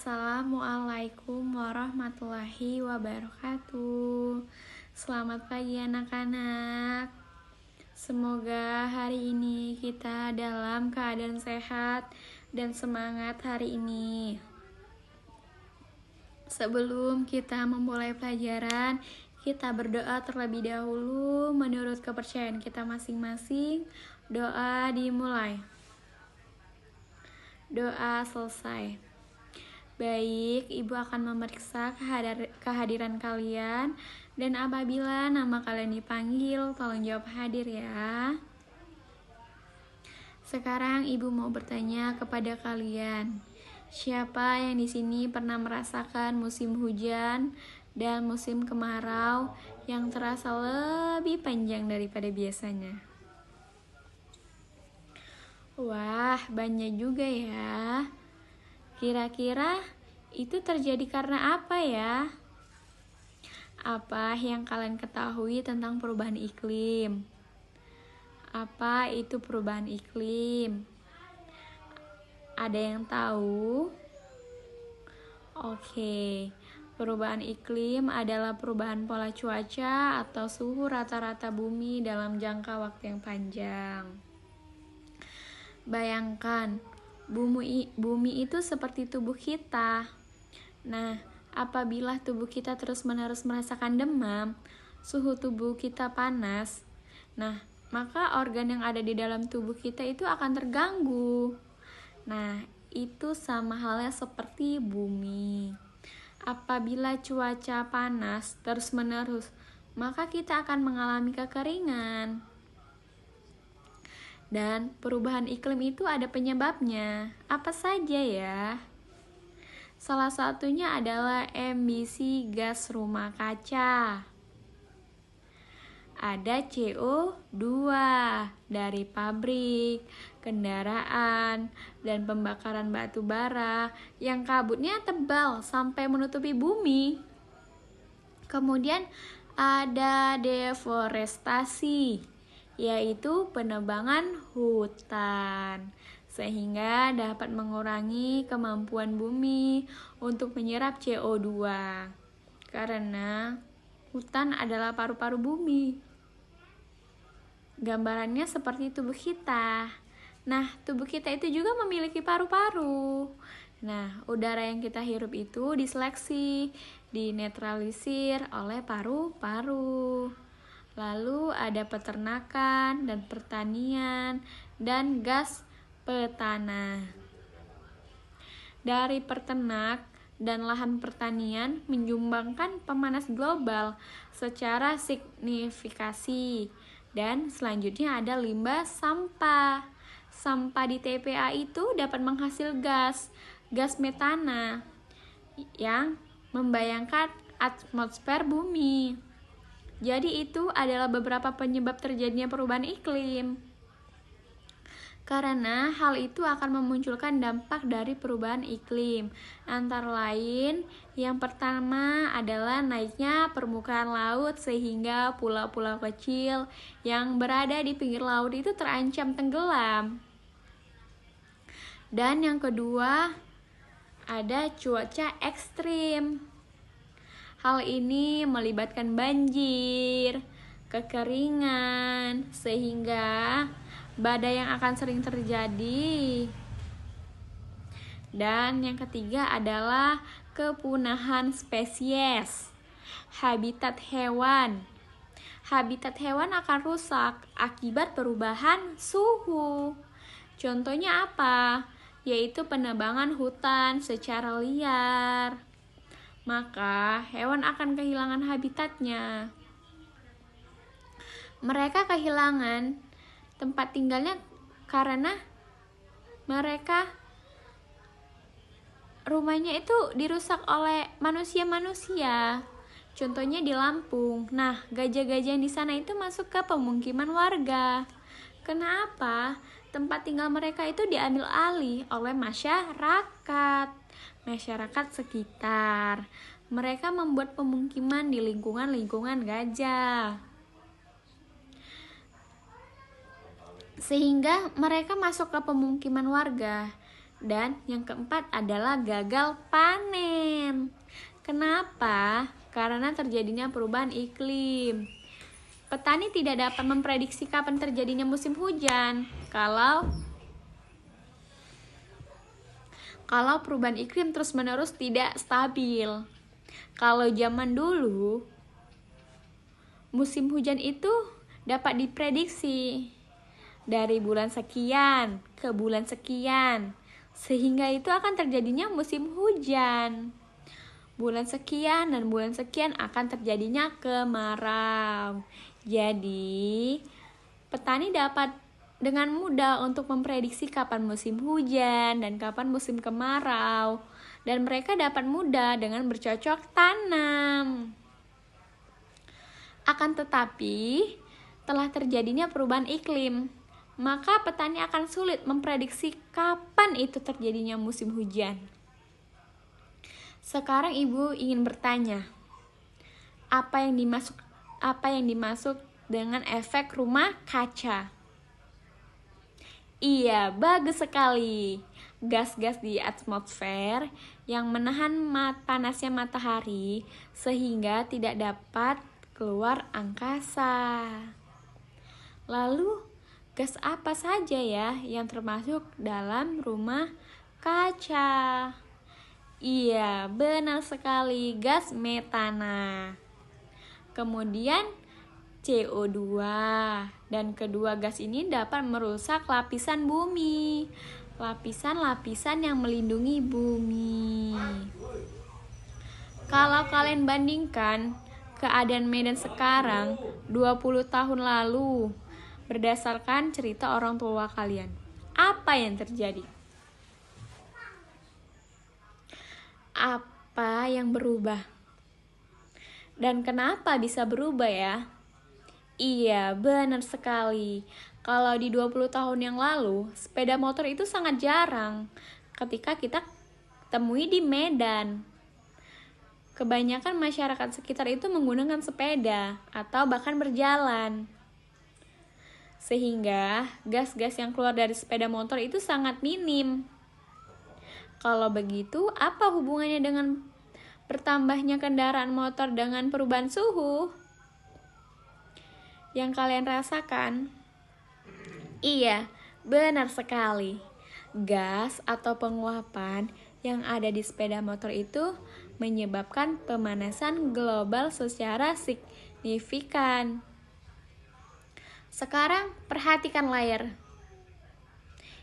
Assalamualaikum warahmatullahi wabarakatuh. Selamat pagi anak-anak. Semoga hari ini kita dalam keadaan sehat dan semangat hari ini. Sebelum kita memulai pelajaran, kita berdoa terlebih dahulu menurut kepercayaan kita masing-masing. Doa dimulai. Doa selesai. Baik, Ibu akan memeriksa kehadiran kalian, dan apabila nama kalian dipanggil, tolong jawab hadir ya. Sekarang Ibu mau bertanya kepada kalian, siapa yang di sini pernah merasakan musim hujan dan musim kemarau yang terasa lebih panjang daripada biasanya? Wah, banyak juga ya. Kira-kira itu terjadi karena apa ya? Apa yang kalian ketahui tentang perubahan iklim? Apa itu perubahan iklim? Ada yang tahu? Oke, perubahan iklim adalah perubahan pola cuaca atau suhu rata-rata bumi dalam jangka waktu yang panjang. Bayangkan, bumi itu seperti tubuh kita. Nah, apabila tubuh kita terus-menerus merasakan demam, suhu tubuh kita panas, nah, maka organ yang ada di dalam tubuh kita itu akan terganggu. Nah, itu sama halnya seperti bumi. Apabila cuaca panas terus-menerus, maka kita akan mengalami kekeringan. Dan perubahan iklim itu ada penyebabnya. Apa saja ya? Salah satunya adalah emisi gas rumah kaca. Ada CO2 dari pabrik, kendaraan, dan pembakaran batu bara yang kabutnya tebal sampai menutupi bumi. Kemudian ada deforestasi, yaitu penebangan hutan, sehingga dapat mengurangi kemampuan bumi untuk menyerap CO2, karena hutan adalah paru-paru bumi. Gambarannya seperti tubuh kita. Nah, tubuh kita itu juga memiliki paru-paru. Nah, udara yang kita hirup itu diseleksi, dinetralisir oleh paru-paru. Lalu ada peternakan dan pertanian dan gas petana. Dari peternak dan lahan pertanian menyumbangkan pemanas global secara signifikasi. Dan selanjutnya ada limbah sampah. Sampah di TPA itu dapat menghasil gas metana yang membayangkan atmosfer bumi. Jadi itu adalah beberapa penyebab terjadinya perubahan iklim. Karena hal itu akan memunculkan dampak dari perubahan iklim. Antara lain, yang pertama adalah naiknya permukaan laut sehingga pulau-pulau kecil yang berada di pinggir laut itu terancam tenggelam. Dan yang kedua, ada cuaca ekstrim. Hal ini melibatkan banjir, kekeringan, sehingga badai yang akan sering terjadi. Dan yang ketiga adalah kepunahan spesies. Habitat hewan. Habitat hewan akan rusak akibat perubahan suhu. Contohnya apa? Yaitu penebangan hutan secara liar. Maka hewan akan kehilangan habitatnya. Mereka kehilangan tempat tinggalnya karena mereka rumahnya itu dirusak oleh manusia-manusia. Contohnya di Lampung. Nah, gajah-gajah yang di sana itu masuk ke pemukiman warga. Kenapa? Tempat tinggal mereka itu diambil alih oleh masyarakat sekitar. Mereka membuat pemukiman di lingkungan gajah. Sehingga mereka masuk ke pemukiman warga. Dan yang keempat adalah gagal panen. Kenapa? Karena terjadinya perubahan iklim. Petani tidak dapat memprediksi kapan terjadinya musim hujan. Kalau perubahan iklim terus-menerus tidak stabil. Kalau zaman dulu, musim hujan itu dapat diprediksi dari bulan sekian ke bulan sekian, sehingga itu akan terjadinya musim hujan. Bulan sekian dan bulan sekian akan terjadinya kemarau. Jadi, petani dapat dengan mudah untuk memprediksi kapan musim hujan dan kapan musim kemarau. Dan mereka dapat mudah dengan bercocok tanam. Akan tetapi, telah terjadinya perubahan iklim, maka petani akan sulit memprediksi kapan itu terjadinya musim hujan. Sekarang Ibu ingin bertanya, apa yang dimaksud dengan efek rumah kaca? Iya, bagus sekali. Gas-gas di atmosfer yang menahan panasnya matahari sehingga tidak dapat keluar angkasa. Lalu, gas apa saja ya yang termasuk dalam rumah kaca? Iya, benar sekali, gas metana. Kemudian CO2, dan kedua gas ini dapat merusak lapisan bumi, lapisan-lapisan yang melindungi bumi. Kalau kalian bandingkan keadaan Medan sekarang 20 tahun lalu berdasarkan cerita orang tua kalian, apa yang terjadi? Apa yang berubah? Dan kenapa bisa berubah ya? Iya, benar sekali. Kalau di 20 tahun yang lalu, sepeda motor itu sangat jarang ketika kita temui di Medan. Kebanyakan masyarakat sekitar itu menggunakan sepeda atau bahkan berjalan. Sehingga gas-gas yang keluar dari sepeda motor itu sangat minim. Kalau begitu, apa hubungannya dengan bertambahnya kendaraan motor dengan perubahan suhu yang kalian rasakan? Iya, benar sekali. Gas atau penguapan yang ada di sepeda motor itu menyebabkan pemanasan global secara signifikan. Sekarang perhatikan layar.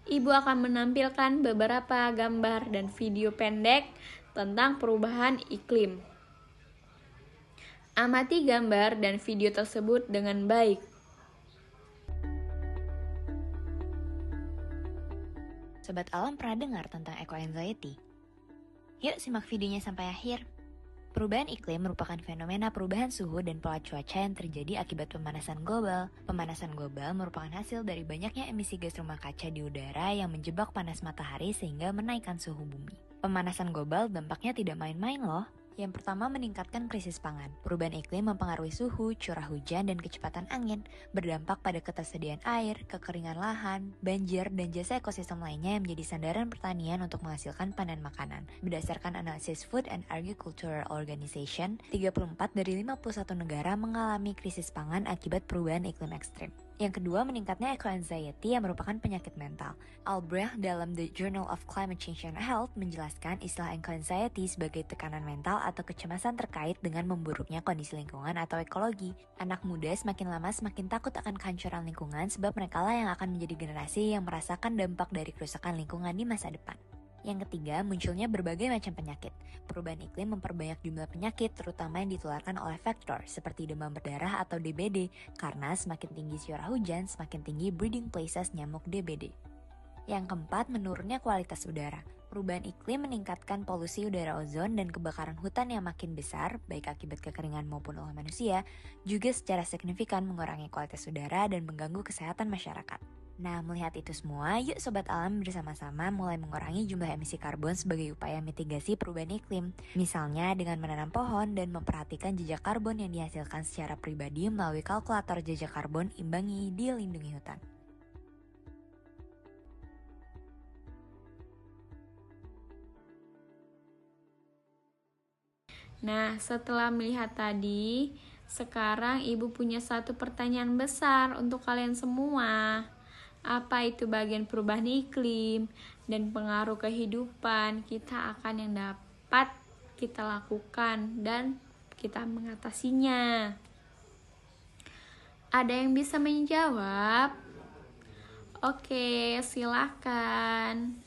Ibu akan menampilkan beberapa gambar dan video pendek tentang perubahan iklim. Amati gambar dan video tersebut dengan baik. Sobat Alam pernah dengar tentang eco-anxiety? Yuk simak videonya sampai akhir. Perubahan iklim merupakan fenomena perubahan suhu dan pola cuaca yang terjadi akibat pemanasan global. Pemanasan global merupakan hasil dari banyaknya emisi gas rumah kaca di udara yang menjebak panas matahari sehingga menaikkan suhu bumi. Pemanasan global dampaknya tidak main-main loh. Yang pertama, meningkatkan krisis pangan. Perubahan iklim mempengaruhi suhu, curah hujan, dan kecepatan angin, berdampak pada ketersediaan air, kekeringan lahan, banjir, dan jasa ekosistem lainnya yang menjadi sandaran pertanian untuk menghasilkan panen makanan. Berdasarkan analisis Food and Agricultural Organization, 34 dari 51 negara mengalami krisis pangan akibat perubahan iklim ekstrim. Yang kedua, meningkatnya eco-anxiety yang merupakan penyakit mental. Albrecht dalam The Journal of Climate Change and Health menjelaskan istilah eco-anxiety sebagai tekanan mental atau kecemasan terkait dengan memburuknya kondisi lingkungan atau ekologi. Anak muda semakin lama semakin takut akan kehancuran lingkungan sebab merekalah yang akan menjadi generasi yang merasakan dampak dari kerusakan lingkungan di masa depan. Yang ketiga, munculnya berbagai macam penyakit. Perubahan iklim memperbanyak jumlah penyakit, terutama yang ditularkan oleh vektor, seperti demam berdarah atau DBD, karena semakin tinggi curah hujan, semakin tinggi breeding places nyamuk DBD. Yang keempat, menurunnya kualitas udara. Perubahan iklim meningkatkan polusi udara ozon dan kebakaran hutan yang makin besar, baik akibat kekeringan maupun oleh manusia, juga secara signifikan mengurangi kualitas udara dan mengganggu kesehatan masyarakat. Nah, melihat itu semua, yuk Sobat Alam bersama-sama mulai mengurangi jumlah emisi karbon sebagai upaya mitigasi perubahan iklim. Misalnya dengan menanam pohon dan memperhatikan jejak karbon yang dihasilkan secara pribadi melalui kalkulator jejak karbon imbangi di Lindungi Hutan. Nah, setelah melihat tadi, sekarang Ibu punya satu pertanyaan besar untuk kalian semua. Apa itu bagian perubahan iklim dan pengaruh kehidupan kita akan yang dapat kita lakukan dan kita mengatasinya? Ada yang bisa menjawab? Oke, silakan.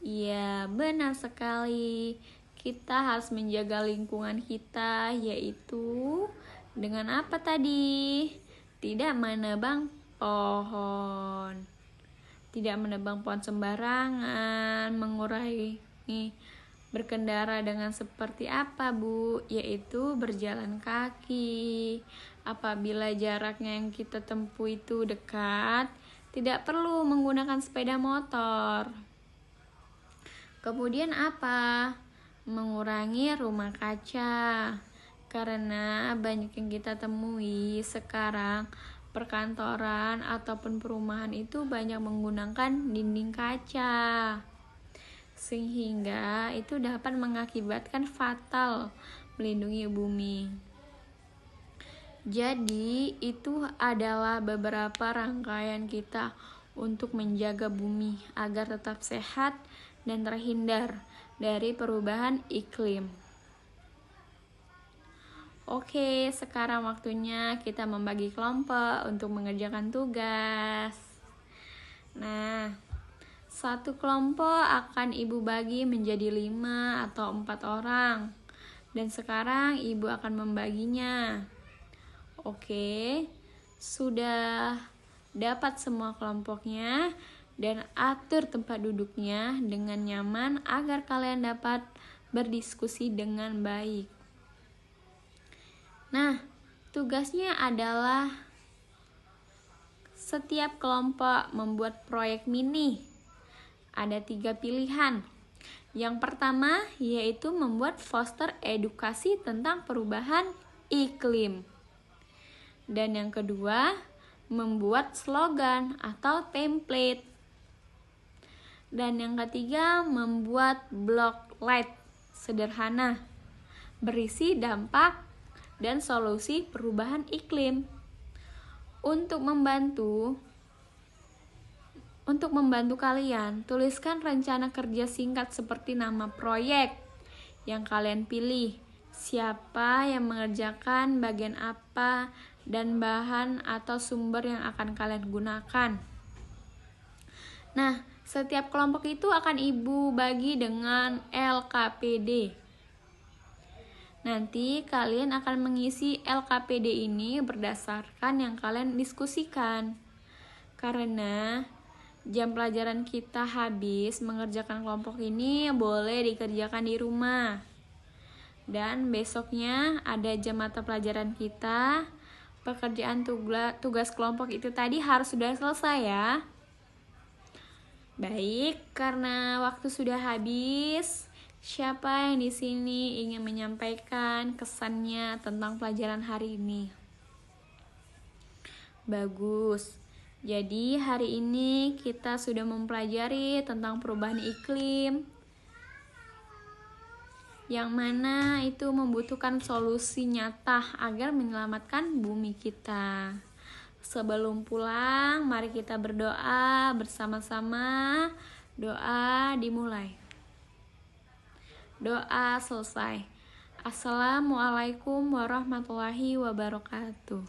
Iya, benar sekali. Kita harus menjaga lingkungan kita, yaitu dengan apa tadi? Tidak menebang pohon. Tidak menebang pohon sembarangan, mengurangi berkendara dengan seperti apa, Bu? Yaitu berjalan kaki. Apabila jaraknya yang kita tempuh itu dekat, tidak perlu menggunakan sepeda motor. Kemudian apa? Mengurangi rumah kaca. Karena banyak yang kita temui sekarang perkantoran ataupun perumahan itu banyak menggunakan dinding kaca. Sehingga itu dapat mengakibatkan fatal melindungi bumi. Jadi itu adalah beberapa rangkaian kita untuk menjaga bumi agar tetap sehat dan terhindar dari perubahan iklim. Oke, sekarang waktunya kita membagi kelompok untuk mengerjakan tugas. Nah, satu kelompok akan Ibu bagi menjadi 5 atau 4 orang. Dan sekarang Ibu akan membaginya. Oke, sudah dapat semua kelompoknya dan atur tempat duduknya dengan nyaman agar kalian dapat berdiskusi dengan baik. Nah, tugasnya adalah setiap kelompok membuat proyek mini. Ada 3 pilihan. Yang pertama yaitu membuat poster edukasi tentang perubahan iklim. Dan yang kedua, membuat slogan atau template. Dan yang ketiga, membuat blocklet sederhana berisi dampak dan solusi perubahan iklim. Untuk membantu kalian, tuliskan rencana kerja singkat seperti nama proyek yang kalian pilih, siapa yang mengerjakan bagian apa, dan bahan atau sumber yang akan kalian gunakan. Nah, setiap kelompok itu akan Ibu bagi dengan LKPD. Nanti kalian akan mengisi LKPD ini berdasarkan yang kalian diskusikan. Karena jam pelajaran kita habis, mengerjakan kelompok ini boleh dikerjakan di rumah. Dan besoknya ada jam mata pelajaran kita. Pekerjaan tugas kelompok itu tadi harus sudah selesai ya. Baik, karena waktu sudah habis, siapa yang di sini ingin menyampaikan kesannya tentang pelajaran hari ini? Bagus. Jadi hari ini kita sudah mempelajari tentang perubahan iklim, yang mana itu membutuhkan solusi nyata agar menyelamatkan bumi kita. Sebelum pulang, mari kita berdoa bersama-sama. Doa dimulai. Doa selesai. Assalamualaikum warahmatullahi wabarakatuh.